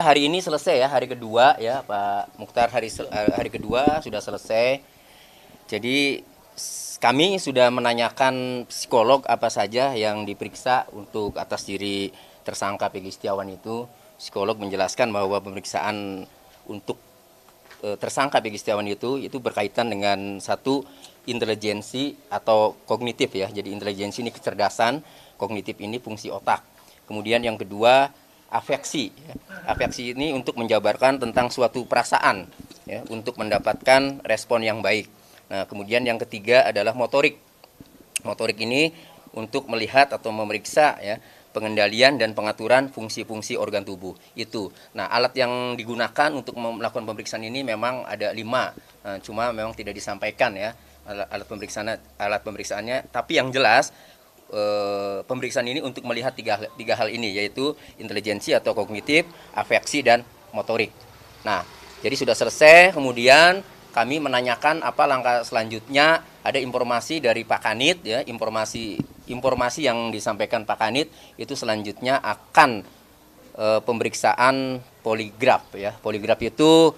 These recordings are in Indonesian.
Hari ini selesai ya, hari kedua ya Pak Mukhtar, hari kedua sudah selesai. Jadi kami sudah menanyakan psikolog apa saja yang diperiksa untuk atas diri tersangka Pegi Setiawan itu. Psikolog menjelaskan bahwa pemeriksaan untuk tersangka Pegi Setiawan itu berkaitan dengan satu intelijensi atau kognitif ya. Jadi intelijensi ini kecerdasan, kognitif ini fungsi otak. Kemudian yang kedua afeksi. Afeksi ini untuk menjabarkan tentang suatu perasaan ya, untuk mendapatkan respon yang baik. Nah, kemudian yang ketiga adalah motorik. Motorik ini untuk melihat atau memeriksa ya pengendalian dan pengaturan fungsi-fungsi organ tubuh itu. Nah, alat yang digunakan untuk melakukan pemeriksaan ini memang ada 5, cuma memang tidak disampaikan ya alat pemeriksaannya. Tapi yang jelas pemeriksaan ini untuk melihat tiga hal ini, yaitu intelijensi atau kognitif, afeksi dan motorik. Nah, jadi sudah selesai. Kemudian kami menanyakan apa langkah selanjutnya. Ada informasi dari Pak Kanit ya, informasi yang disampaikan Pak Kanit itu selanjutnya akan pemeriksaan poligraf ya. Poligraf itu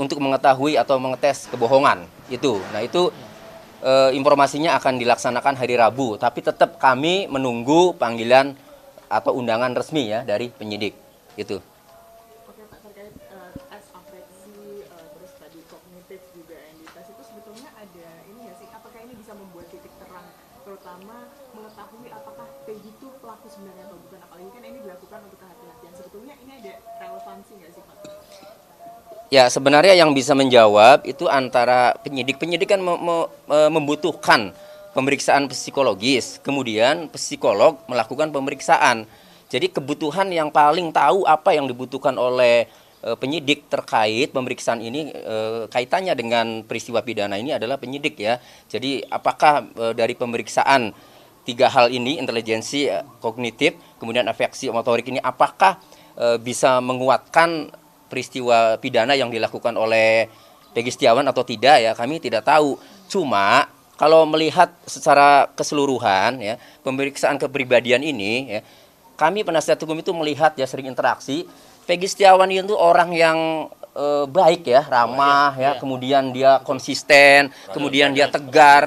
untuk mengetahui atau mengetes kebohongan itu. Nah, itu informasinya akan dilaksanakan hari Rabu, tapi tetap kami menunggu panggilan atau undangan resmi ya dari penyidik itu. Oke Pak, terkait tes afeksi terus tadi kognitif juga yang dites itu sebetulnya ada ini nggak sih? Apakah ini bisa membuat titik terang, terutama mengetahui apakah Peggy itu pelaku sebenarnya atau bukan? Apalagi kan ini dilakukan untuk kehati-hatian. Sebetulnya ini ada relevansi nggak sih Pak? Ya, sebenarnya yang bisa menjawab itu antara penyidik kan membutuhkan pemeriksaan psikologis, kemudian psikolog melakukan pemeriksaan. Jadi kebutuhan yang paling tahu apa yang dibutuhkan oleh penyidik terkait pemeriksaan ini, kaitannya dengan peristiwa pidana ini adalah penyidik ya. Jadi apakah dari pemeriksaan tiga hal ini, intelijensi, kognitif, kemudian afeksi motorik ini, apakah bisa menguatkan peristiwa pidana yang dilakukan oleh Pegi Setiawan atau tidak ya, kami tidak tahu. Cuma kalau melihat secara keseluruhan ya, pemeriksaan kepribadian ini ya, kami penasihat hukum itu melihat ya, sering interaksi. Pegi Setiawan itu orang yang baik ya, ramah ya, kemudian dia konsisten, kemudian dia tegar.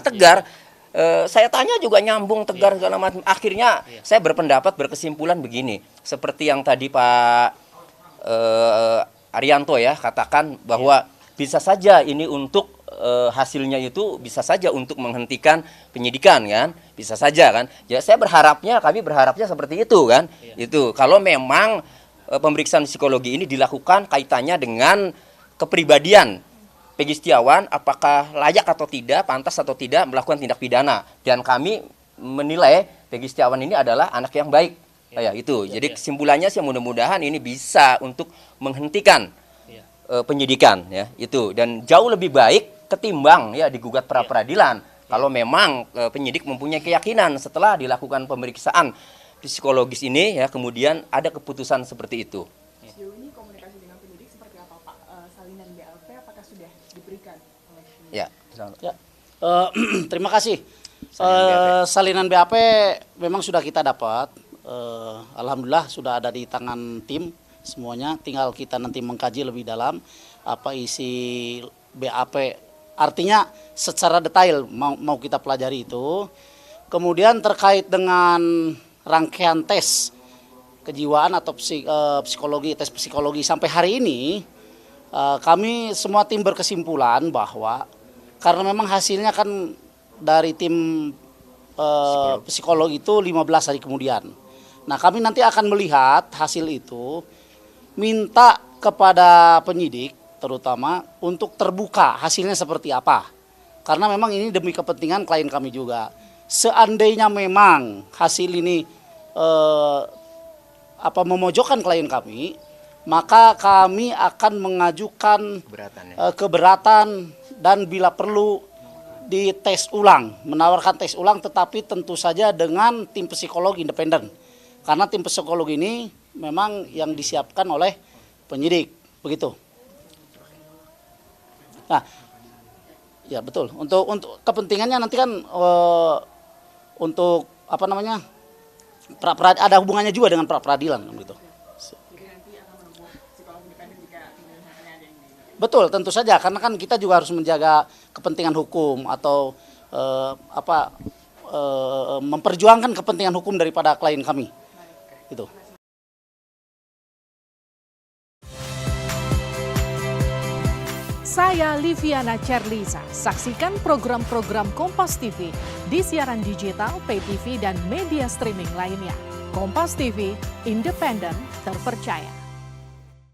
Saya tanya juga nyambung, tegar segala macam. Akhirnya saya berkesimpulan begini, seperti yang tadi Pak Arianto ya katakan bahwa bisa saja ini untuk hasilnya itu bisa saja untuk menghentikan penyidikan kan, bisa saja kan. Ya kami berharapnya seperti itu kan. Itu kalau memang pemeriksaan psikologi ini dilakukan kaitannya dengan kepribadian Pegi Setiawan, apakah layak atau tidak, pantas atau tidak melakukan tindak pidana. Dan kami menilai Pegi Setiawan ini adalah anak yang baik. Ya, itu. Jadi kesimpulannya sih mudah-mudahan ini bisa untuk menghentikan penyidikan ya, itu, dan jauh lebih baik ketimbang ya digugat pra peradilan. Kalau memang penyidik mempunyai keyakinan setelah dilakukan pemeriksaan psikologis ini ya, kemudian ada keputusan seperti itu. Sejauh ini komunikasi dengan penyidik seperti apa Pak? Salinan BAP apakah sudah diberikan oleh penyidik? Ya. Terima kasih. Salinan BAP memang sudah kita dapat. Alhamdulillah sudah ada di tangan tim semuanya. Tinggal kita nanti mengkaji lebih dalam apa isi BAP. Artinya secara detail mau kita pelajari itu. Kemudian terkait dengan rangkaian tes kejiwaan atau psikologi, tes psikologi sampai hari ini, kami semua tim berkesimpulan bahwa karena memang hasilnya kan dari tim psikologi itu 15 hari kemudian. Nah, kami nanti akan melihat hasil itu, minta kepada penyidik terutama untuk terbuka hasilnya seperti apa. Karena memang ini demi kepentingan klien kami juga. Seandainya memang hasil ini memojokkan klien kami, maka kami akan mengajukan keberatan dan bila perlu dites ulang, menawarkan tes ulang, tetapi tentu saja dengan tim psikologi independen. Karena tim psikologi ini memang yang disiapkan oleh penyidik, begitu. Nah, ya betul. Untuk kepentingannya nanti kan untuk ada hubungannya juga dengan pra peradilan, gitu. Betul, tentu saja karena kan kita juga harus menjaga kepentingan hukum atau memperjuangkan kepentingan hukum daripada klien kami. Itu. Saya Liviana Cerlisa. Saksikan program-program Kompas TV di siaran digital, pay TV, dan media streaming lainnya. Kompas TV, independen, terpercaya.